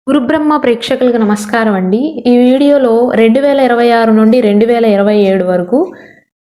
గురుబ్రహ్మ ప్రేక్షకులకు నమస్కారం అండి. ఈ వీడియోలో 2026 నుండి 2027 వరకు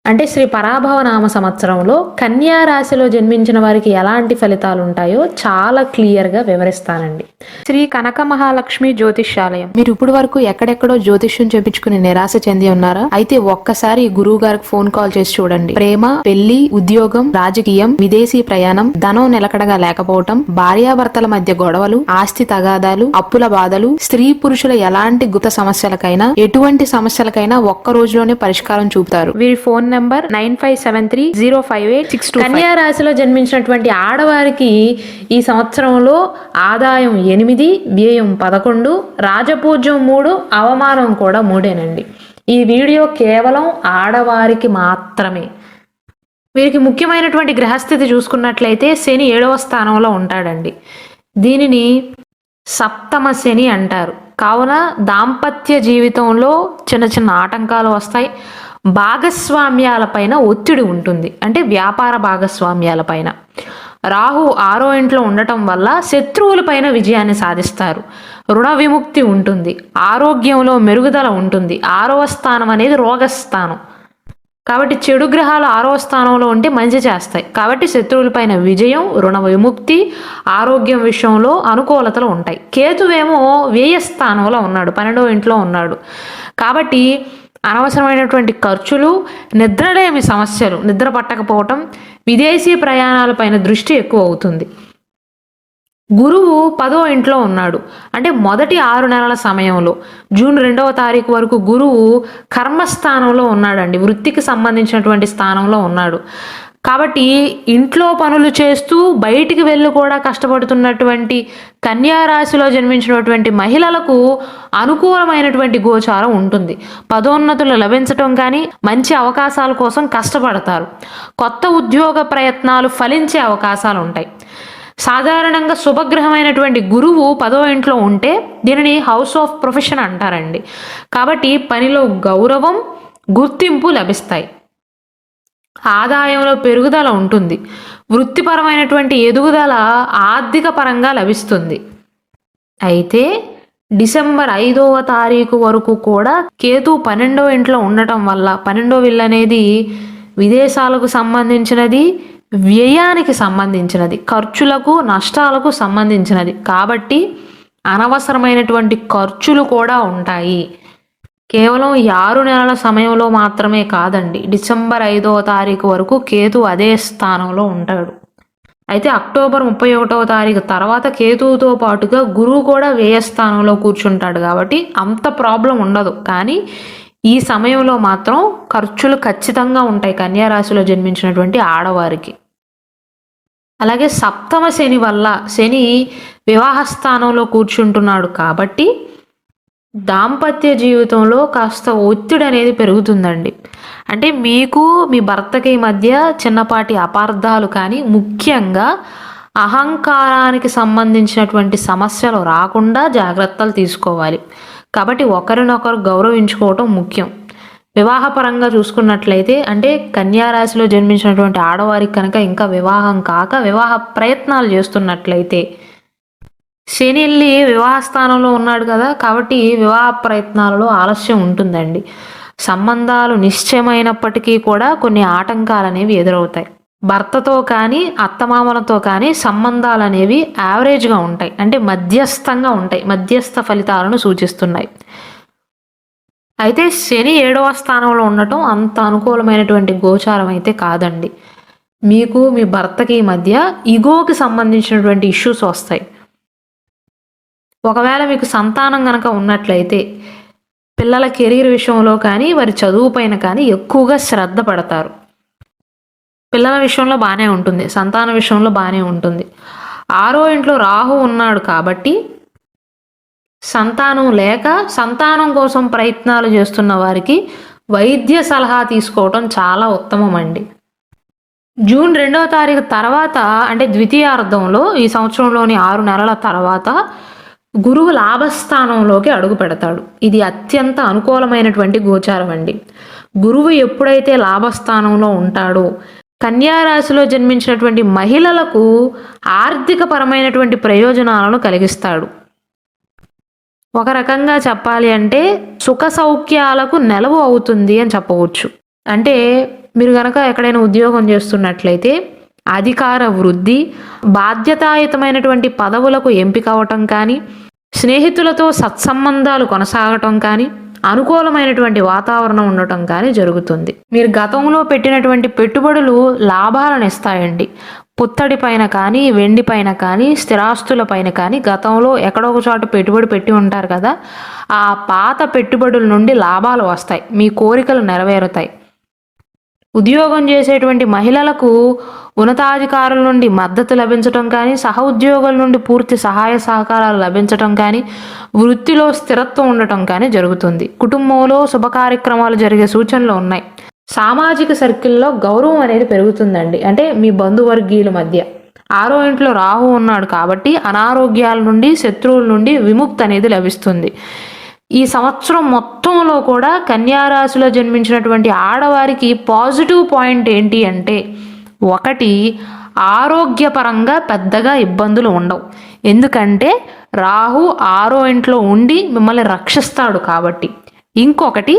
అంటే శ్రీ పరాభవ నామ సంవత్సరంలో కన్యా రాశిలో జన్మించిన వారికి ఎలాంటి ఫలితాలు ఉంటాయో చాలా క్లియర్గా వివరిస్తానండి. శ్రీ కనక మహాలక్ష్మి జ్యోతిష్యాలయం. మీరు ఇప్పుడు వరకు ఎక్కడెక్కడో జ్యోతిష్యం చేపించుకుని నిరాశ చెంది ఉన్నారా? అయితే ఒక్కసారి గురువు గారికి ఫోన్ కాల్ చేసి చూడండి. ప్రేమ, పెళ్లి, ఉద్యోగం, రాజకీయం, విదేశీ ప్రయాణం, ధనం నిలకడగా లేకపోవటం, భార్యాభర్తల మధ్య గొడవలు, ఆస్తి తగాదాలు, అప్పుల బాధలు, స్త్రీ పురుషుల ఎలాంటి గుప్త సమస్యలకైనా ఎటువంటి సమస్యలకైనా ఒక్క రోజులోనే పరిష్కారం చూపుతారు. వీరి ఫోన్ నంబర్ 9573058625. కన్యా రాశిలో జన్మించినటువంటి ఆడవారికి ఈ సంవత్సరంలో ఆదాయం 8, వ్యయం 11, రాజపూజ్యం 3, అవమానం కూడా 3. ఈ వీడియో కేవలం ఆడవారికి మాత్రమే. వీరికి ముఖ్యమైనటువంటి గ్రహస్థితి చూసుకున్నట్లయితే శని 7వ స్థానంలో ఉంటాడండి. దీనిని సప్తమ శని అంటారు. కావున దాంపత్య జీవితంలో చిన్న చిన్న ఆటంకాలు వస్తాయి. భాగస్వామ్యాలపైన ఒత్తిడి ఉంటుంది, అంటే వ్యాపార భాగస్వామ్యాలపైన. రాహు 6వ ఇంట్లో ఉండటం వల్ల శత్రువులపైన విజయాన్ని సాధిస్తారు. రుణ విముక్తి ఉంటుంది. ఆరోగ్యంలో మెరుగుదల ఉంటుంది. 6వ స్థానం అనేది రోగస్థానం కాబట్టి చెడు గ్రహాలు 6వ స్థానంలో ఉంటే మంచి చేస్తాయి. కాబట్టి శత్రువులపైన విజయం, రుణ విముక్తి, ఆరోగ్యం విషయంలో అనుకూలతలు ఉంటాయి. కేతువేమో వ్యయ స్థానంలో ఉన్నాడు, 12వ ఇంట్లో ఉన్నాడు. కాబట్టి అనవసరమైనటువంటి ఖర్చులు, నిద్రలేమి సమస్యలు, నిద్ర పట్టకపోవటం, విదేశీ ప్రయాణాలపైన దృష్టి ఎక్కువ అవుతుంది. గురువు 10వ ఇంట్లో ఉన్నాడు. అంటే మొదటి 6 నెలల సమయంలో జూన్ 2వ తారీఖు వరకు గురువు కర్మస్థానంలో ఉన్నాడండి, వృత్తికి సంబంధించినటువంటి స్థానంలో ఉన్నాడు. కాబట్టి ఇంట్లో పనులు చేస్తూ బయటికి వెళ్ళి కూడా కష్టపడుతున్నటువంటి కన్యా రాశిలో జన్మించినటువంటి మహిళలకు అనుకూలమైనటువంటి గోచారం ఉంటుంది. పదోన్నతులు లభించటం కానీ, మంచి అవకాశాల కోసం కష్టపడతారు. కొత్త ఉద్యోగ ప్రయత్నాలు ఫలించే అవకాశాలు ఉంటాయి. సాధారణంగా శుభగ్రహమైనటువంటి గురువు 10వ ఇంట్లో ఉంటే దీనిని హౌస్ ఆఫ్ ప్రొఫెషన్ అంటారండి. కాబట్టి పనిలో గౌరవం, గుర్తింపు లభిస్తాయి. ఆదాయంలో పెరుగుదల ఉంటుంది. వృత్తిపరమైనటువంటి ఎదుగుదల ఆర్థిక పరంగా లభిస్తుంది. అయితే డిసెంబర్ 5వ తారీఖు వరకు కూడా కేతు 12వ ఇంట్లో ఉండటం వల్ల, 12వ ఇల్లు అనేది విదేశాలకు సంబంధించినది, వ్యయానికి సంబంధించినది, ఖర్చులకు నష్టాలకు సంబంధించినది. కాబట్టి అనవసరమైనటువంటి ఖర్చులు కూడా ఉంటాయి. కేవలం 6 నెలల సమయంలో మాత్రమే కాదండి, డిసెంబర్ 5వ తారీఖు వరకు కేతు అదే స్థానంలో ఉంటాడు. అయితే అక్టోబర్ 31వ తారీఖు తర్వాత కేతువుతో పాటుగా గురువు కూడా వ్యయ స్థానంలో కూర్చుంటాడు. కాబట్టి అంత ప్రాబ్లం ఉండదు. కానీ ఈ సమయంలో మాత్రం ఖర్చులు ఖచ్చితంగా ఉంటాయి కన్యా రాశిలో జన్మించినటువంటి ఆడవారికి. అలాగే సప్తమ శని వల్ల శని వివాహ స్థానంలో కూర్చుంటున్నాడు. కాబట్టి దాంపత్య జీవితంలో కాస్త ఒత్తిడి అనేది పెరుగుతుందండి. అంటే మీకు మీ భర్తకి మధ్య చిన్నపాటి అపార్థాలు కానీ, ముఖ్యంగా అహంకారానికి సంబంధించినటువంటి సమస్యలు రాకుండా జాగ్రత్తలు తీసుకోవాలి. కాబట్టి ఒకరినొకరు గౌరవించుకోవటం ముఖ్యం. వివాహపరంగా చూసుకున్నట్లయితే, అంటే కన్యా రాశిలో జన్మించినటువంటి ఆడవారికి కనుక ఇంకా వివాహం కాక వివాహ ప్రయత్నాలు చేస్తున్నట్లయితే, శని వెళ్ళి వివాహ స్థానంలో ఉన్నాడు కదా, కాబట్టి వివాహ ప్రయత్నాలలో ఆలస్యం ఉంటుందండి. సంబంధాలు నిశ్చయమైనప్పటికీ కూడా కొన్ని ఆటంకాలు అనేవి ఎదురవుతాయి. భర్తతో కానీ, అత్తమామలతో కానీ సంబంధాలు అనేవి యావరేజ్గా ఉంటాయి, అంటే మధ్యస్థంగా ఉంటాయి, మధ్యస్థ ఫలితాలను సూచిస్తున్నాయి. అయితే శని 7వ స్థానంలో ఉండటం అంత అనుకూలమైనటువంటి గోచారం అయితే కాదండి. మీకు మీ భర్తకి మధ్య ఇగోకి సంబంధించినటువంటి ఇష్యూస్ వస్తాయి. ఒకవేళ మీకు సంతానం కనుక ఉన్నట్లయితే పిల్లల కెరీర్ విషయంలో కానీ, వారి చదువు పైన కానీ ఎక్కువగా శ్రద్ధ పడతారు. పిల్లల విషయంలో బాగానే ఉంటుంది, సంతాన విషయంలో బాగానే ఉంటుంది. 6వ ఇంట్లో రాహు ఉన్నాడు కాబట్టి సంతానం లేక సంతానం కోసం ప్రయత్నాలు చేస్తున్న వారికి వైద్య సలహా తీసుకోవటం చాలా ఉత్తమం అండి. జూన్ 2వ తారీఖు తర్వాత, అంటే ద్వితీయార్థంలో, ఈ సంవత్సరంలోని 6 నెలల తర్వాత గురువు లాభస్థానంలోకి అడుగు పెడతాడు. ఇది అత్యంత అనుకూలమైనటువంటి గోచారం అండి. గురువు ఎప్పుడైతే లాభస్థానంలో ఉంటాడో కన్యా రాశిలో జన్మించినటువంటి మహిళలకు ఆర్థిక పరమైనటువంటి ప్రయోజనాలను కలిగిస్తాడు. ఒక రకంగా చెప్పాలి అంటే సుఖ సౌఖ్యాలకు నెలవు అవుతుంది అని చెప్పవచ్చు. అంటే మీరు గనక ఎక్కడైనా ఉద్యోగం చేస్తున్నట్లయితే అధికార వృద్ధి, బాధ్యతాయుతమైనటువంటి పదవులకు ఎంపిక అవటం కానీ, స్నేహితులతో సత్సంబంధాలు కొనసాగటం కానీ, అనుకూలమైనటువంటి వాతావరణం ఉండటం కానీ జరుగుతుంది. మీరు గతంలో పెట్టినటువంటి పెట్టుబడులు లాభాలను ఇస్తాయండి. పుత్తడి పైన కానీ, వెండి పైన కానీ, స్థిరాస్తుల పైన కానీ గతంలో ఎక్కడో ఒక చోట పెట్టుబడి పెట్టి ఉంటారు కదా, ఆ పాత పెట్టుబడుల నుండి లాభాలు వస్తాయి, మీ కోరికలు నెరవేరుతాయి. ఉద్యోగం చేసేటువంటి మహిళలకు ఉన్నతాధికారుల నుండి మద్దతు లభించటం కానీ, సహ ఉద్యోగుల నుండి పూర్తి సహాయ సహకారాలు లభించటం కానీ, వృత్తిలో స్థిరత్వం ఉండటం కానీ జరుగుతుంది. కుటుంబంలో శుభ కార్యక్రమాలు జరిగే సూచనలు ఉన్నాయి. సామాజిక సర్కిల్లో గౌరవం అనేది పెరుగుతుందండి. అంటే మీ బంధువర్గీయుల మధ్య. 6వ ఇంట్లో రాహు ఉన్నాడు కాబట్టి అనారోగ్యాల నుండి, శత్రువుల నుండి విముక్తి అనేది లభిస్తుంది. ఈ సంవత్సరం మొత్తంలో కూడా కన్యారాశిలో జన్మించినటువంటి ఆడవారికి పాజిటివ్ పాయింట్ ఏంటి అంటే, ఒకటి, ఆరోగ్యపరంగా పెద్దగా ఇబ్బందులు ఉండవు. ఎందుకంటే రాహు 6వ ఇంట్లో ఉండి మిమ్మల్ని రక్షిస్తాడు కాబట్టి. ఇంకొకటి,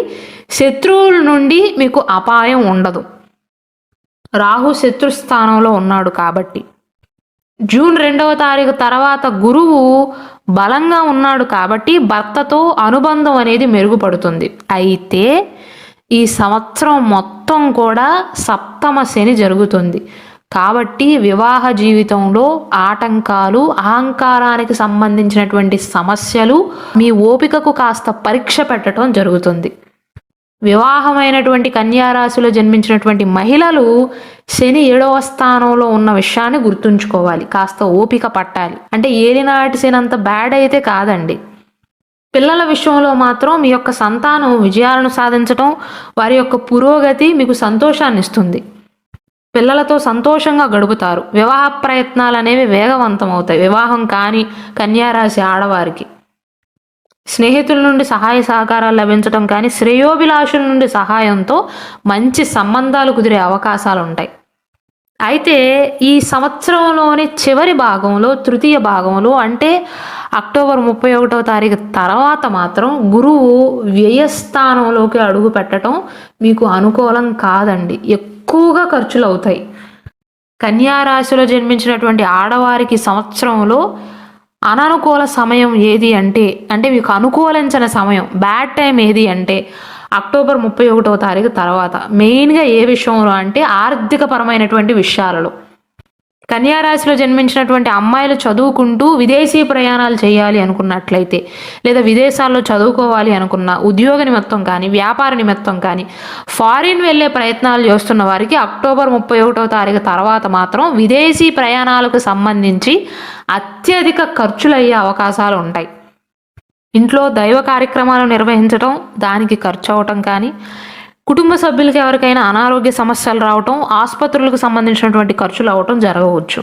శత్రువుల నుండి మీకు అపాయం ఉండదు, రాహు శత్రుస్థానంలో ఉన్నాడు కాబట్టి. జూన్ 2వ తారీఖు తర్వాత గురువు బలంగా ఉన్నాడు కాబట్టి భర్తతో అనుబంధం అనేది మెరుగుపడుతుంది. అయితే ఈ సంవత్సరం మొత్తం కూడా సప్తమ శని జరుగుతుంది కాబట్టి వివాహ జీవితంలో ఆటంకాలు, అహంకారానికి సంబంధించినటువంటి సమస్యలు, మీ ఓపికకు కాస్త పరీక్ష పెట్టడం జరుగుతుంది. వివాహమైనటువంటి కన్యారాశిలో జన్మించినటువంటి మహిళలు శని 7వ స్థానంలో ఉన్న విషయాన్ని గుర్తుంచుకోవాలి. కాస్త ఓపిక పట్టాలి. అంటే ఏలినాటి శని అంత బ్యాడ్ అయితే కాదండి. పిల్లల విషయంలో మాత్రం మీ యొక్క సంతానం విజయాలను సాధించటం, వారి యొక్క పురోగతి మీకు సంతోషాన్ని ఇస్తుంది. పిల్లలతో సంతోషంగా గడుపుతారు. వివాహ ప్రయత్నాలు అనేవి వేగవంతం అవుతాయి. వివాహం కాని కన్యారాశి ఆడవారికి స్నేహితుల నుండి సహాయ సహకారాలు లభించడం కానీ, శ్రేయోభిలాషుల నుండి సహాయంతో మంచి సంబంధాలు కుదిరే అవకాశాలు ఉంటాయి. అయితే ఈ సంవత్సరంలోని చివరి భాగంలో, తృతీయ భాగంలో అంటే అక్టోబర్ 31వ తారీఖు తర్వాత మాత్రం గురువు వ్యయస్థానంలోకి అడుగు పెట్టడం మీకు అనుకూలం కాదండి. ఎక్కువగా ఖర్చులు అవుతాయి. కన్యారాశిలో జన్మించినటువంటి ఆడవారికి సంవత్సరంలో అననుకూల సమయం ఏది అంటే మీకు అనుకూలించిన సమయం, బ్యాడ్ టైం ఏది అంటే అక్టోబర్ 31వ తారీఖు తర్వాత. మెయిన్గా ఏ విషయంలో అంటే ఆర్థికపరమైనటువంటి విషయాలలో. కన్యారాశిలో జన్మించినటువంటి అమ్మాయిలు చదువుకుంటూ విదేశీ ప్రయాణాలు చేయాలి అనుకున్నట్లయితే, లేదా విదేశాల్లో చదువుకోవాలి అనుకున్న, ఉద్యోగ నిమిత్తం కానీ, వ్యాపార నిమిత్తం కానీ ఫారిన్ వెళ్ళే ప్రయత్నాలు చేస్తున్న వారికి అక్టోబర్ 31వ తారీఖు తర్వాత మాత్రం విదేశీ ప్రయాణాలకు సంబంధించి అత్యధిక ఖర్చులు అయ్యే అవకాశాలు ఉంటాయి. ఇంట్లో దైవ కార్యక్రమాలు నిర్వహించడం, దానికి ఖర్చు అవటం కానీ, కుటుంబ సభ్యులకి ఎవరికైనా అనారోగ్య సమస్యలు రావటం, ఆసుపత్రులకు సంబంధించినటువంటి ఖర్చులు అవటం జరగవచ్చు.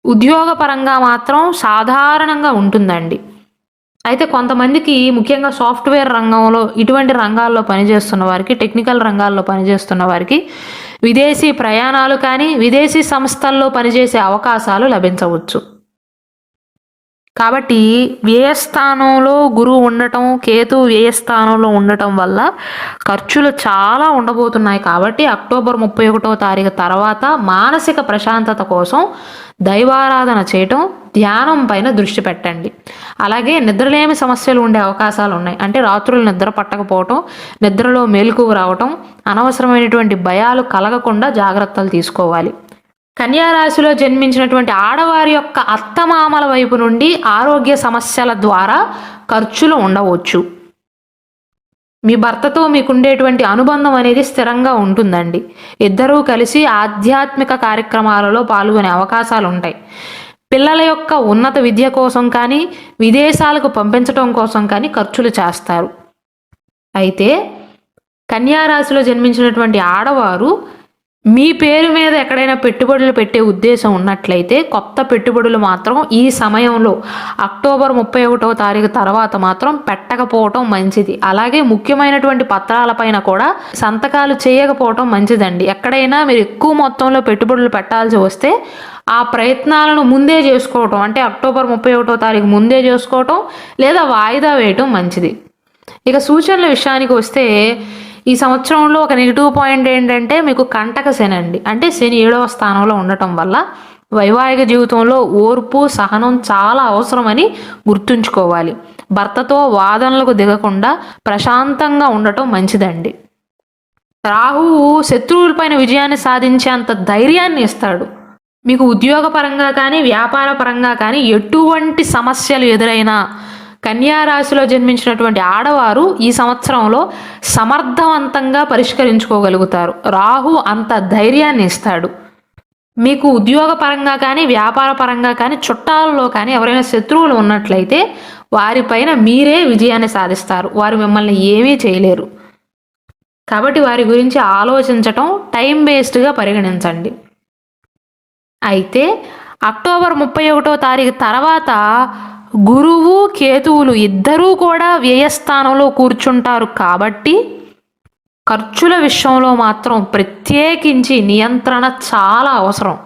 ఉద్యోగపరంగా మాత్రం సాధారణంగా ఉంటుందండి. అయితే కొంతమందికి, ముఖ్యంగా సాఫ్ట్వేర్ రంగంలో, ఇటువంటి రంగాల్లో పనిచేస్తున్న వారికి, టెక్నికల్ రంగాల్లో పనిచేస్తున్న వారికి విదేశీ ప్రయాణాలు కానీ, విదేశీ సంస్థల్లో పనిచేసే అవకాశాలు లభించవచ్చు. కాబట్టి వ్యయస్థానంలో గురువు ఉండటం, కేతు వ్యయస్థానంలో ఉండటం వల్ల ఖర్చులు చాలా ఉండబోతున్నాయి. కాబట్టి అక్టోబర్ 31వ తారీఖు తర్వాత మానసిక ప్రశాంతత కోసం దైవారాధన చేయటం, ధ్యానం పైన దృష్టి పెట్టండి. అలాగే నిద్రలేమి సమస్యలు ఉండే అవకాశాలు ఉన్నాయి. అంటే రాత్రులు నిద్ర పట్టకపోవటం, నిద్రలో మేలుకువ రావటం, అనవసరమైనటువంటి భయాలు కలగకుండా జాగ్రత్తలు తీసుకోవాలి. కన్యారాశిలో జన్మించినటువంటి ఆడవారి యొక్క అత్తమామల వైపు నుండి ఆరోగ్య సమస్యల ద్వారా ఖర్చులు ఉండవచ్చు. మీ భర్తతో మీకుండేటువంటి అనుబంధం అనేది స్థిరంగా ఉంటుందండి. ఇద్దరూ కలిసి ఆధ్యాత్మిక కార్యక్రమాలలో పాల్గొనే అవకాశాలు ఉంటాయి. పిల్లల యొక్క ఉన్నత విద్య కోసం కానీ, విదేశాలకు పంపించడం కోసం కానీ ఖర్చులు చేస్తారు. అయితే కన్యారాశిలో జన్మించినటువంటి ఆడవారు మీ పేరు మీద ఎక్కడైనా పెట్టుబడులు పెట్టే ఉద్దేశం ఉన్నట్లయితే కొత్త పెట్టుబడులు మాత్రం ఈ సమయంలో అక్టోబర్ 31వ తారీఖు తర్వాత మాత్రం పెట్టకపోవటం మంచిది. అలాగే ముఖ్యమైనటువంటి పత్రాలపైన కూడా సంతకాలు చేయకపోవటం మంచిదండి. ఎక్కడైనా మీరు ఎక్కువ మొత్తంలో పెట్టుబడులు పెట్టాల్సి వస్తే ఆ ప్రయత్నాలను ముందే చేసుకోవటం, అంటే అక్టోబర్ 31వ తారీఖు ముందే చేసుకోవటం లేదా వాయిదా వేయటం మంచిది. ఇక సూచనల విషయానికి వస్తే ఈ సంవత్సరంలో ఒక నెగిటివ్ పాయింట్ ఏంటంటే మీకు కంటక శని అండి. అంటే శని 7వ స్థానంలో ఉండటం వల్ల వైవాహిక జీవితంలో ఓర్పు సహనం చాలా అవసరమని గుర్తుంచుకోవాలి. భర్తతో వాదనలకు దిగకుండా ప్రశాంతంగా ఉండటం మంచిదండి. రాహువు శత్రువులపైన విజయాన్ని సాధించేంత ధైర్యాన్ని ఇస్తాడు. మీకు ఉద్యోగపరంగా కానీ వ్యాపార పరంగా కానీ ఎటువంటి సమస్యలు ఎదురైనా కన్యా రాశిలో జన్మించినటువంటి ఆడవారు ఈ సంవత్సరంలో సమర్థవంతంగా పరిష్కరించుకోగలుగుతారు. రాహు అంత ధైర్యాన్ని ఇస్తాడు. మీకు ఉద్యోగపరంగా కానీ వ్యాపార పరంగా కానీ చుట్టాలలో కానీ ఎవరైనా శత్రువులు ఉన్నట్లయితే వారిపైన మీరే విజయాన్ని సాధిస్తారు. వారు మిమ్మల్ని ఏమీ చేయలేరు. కాబట్టి వారి గురించి ఆలోచించటం టైం వేస్ట్గా పరిగణించండి. అయితే అక్టోబర్ 31వ తారీఖు తర్వాత గురువు కేతువులు ఇద్దరూ కూడా వ్యయస్థానంలో కూర్చుంటారు. కాబట్టి ఖర్చుల విషయంలో మాత్రం ప్రత్యేకించి నియంత్రణ చాలా అవసరం.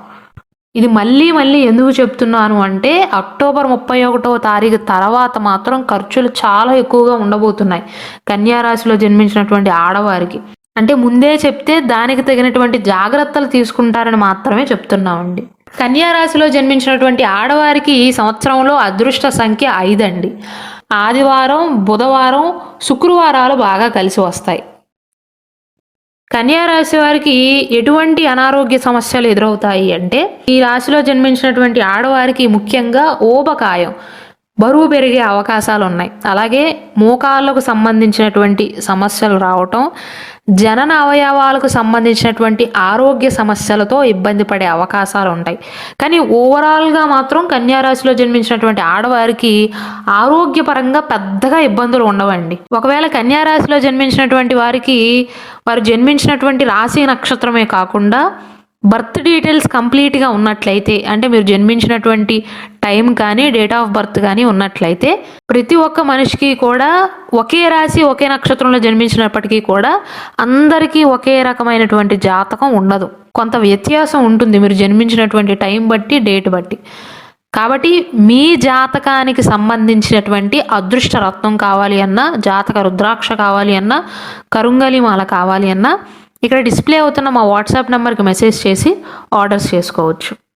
ఇది మళ్ళీ ఎందుకు చెప్తున్నాను అంటే అక్టోబర్ 31వ తారీఖు తర్వాత మాత్రం ఖర్చులు చాలా ఎక్కువగా ఉండబోతున్నాయి కన్యా రాశిలో జన్మించినటువంటి ఆడవారికి. అంటే ముందే చెప్తే దానికి తగినటువంటి జాగ్రత్తలు తీసుకుంటారని మాత్రమే చెప్తున్నామండి. కన్యా రాశిలో జన్మించినటువంటి ఆడవారికి ఈ సంవత్సరంలో అదృష్ట సంఖ్య 5 అండి. ఆదివారం, బుధవారం, శుక్రవారాలు బాగా కలిసి వస్తాయి. కన్యా రాశి వారికి ఎటువంటి అనారోగ్య సమస్యలు ఎదురవుతాయి అంటే ఈ రాశిలో జన్మించినటువంటి ఆడవారికి ముఖ్యంగా ఊబకాయం, బరువు పెరిగే అవకాశాలు ఉన్నాయి. అలాగే మోకాళ్ళకు సంబంధించినటువంటి సమస్యలు రావటం, జనన అవయవాలకు సంబంధించినటువంటి ఆరోగ్య సమస్యలతో ఇబ్బంది పడే అవకాశాలు ఉంటాయి. కానీ ఓవరాల్గా మాత్రం కన్యా రాశిలో జన్మించినటువంటి ఆడవారికి ఆరోగ్యపరంగా పెద్దగా ఇబ్బందులు ఉండవండి. ఒకవేళ కన్యా రాశిలో జన్మించినటువంటి వారికి వారు జన్మించినటువంటి రాశి నక్షత్రమే కాకుండా బర్త్ డీటెయిల్స్ కంప్లీట్గా ఉన్నట్లయితే, అంటే మీరు జన్మించినటువంటి టైం కానీ డేట్ ఆఫ్ బర్త్ కానీ ఉన్నట్లయితే ప్రతి ఒక్క మనిషికి కూడా ఒకే రాశి ఒకే నక్షత్రంలో జన్మించినప్పటికీ కూడా అందరికీ ఒకే రకమైనటువంటి జాతకం ఉండదు. కొంత వ్యత్యాసం ఉంటుంది మీరు జన్మించినటువంటి టైం బట్టి, డేట్ బట్టి. కాబట్టి మీ జాతకానికి సంబంధించినటువంటి అదృష్ట రత్నం కావాలి అన్నా, జాతక రుద్రాక్ష కావాలి అన్నా, కరుంగలి మాల కావాలి అన్నా ఇక్కడ డిస్ప్లే అవుతున్న మా వాట్సాప్ నెంబర్కి మెసేజ్ చేసి ఆర్డర్స్ చేసుకోవచ్చు.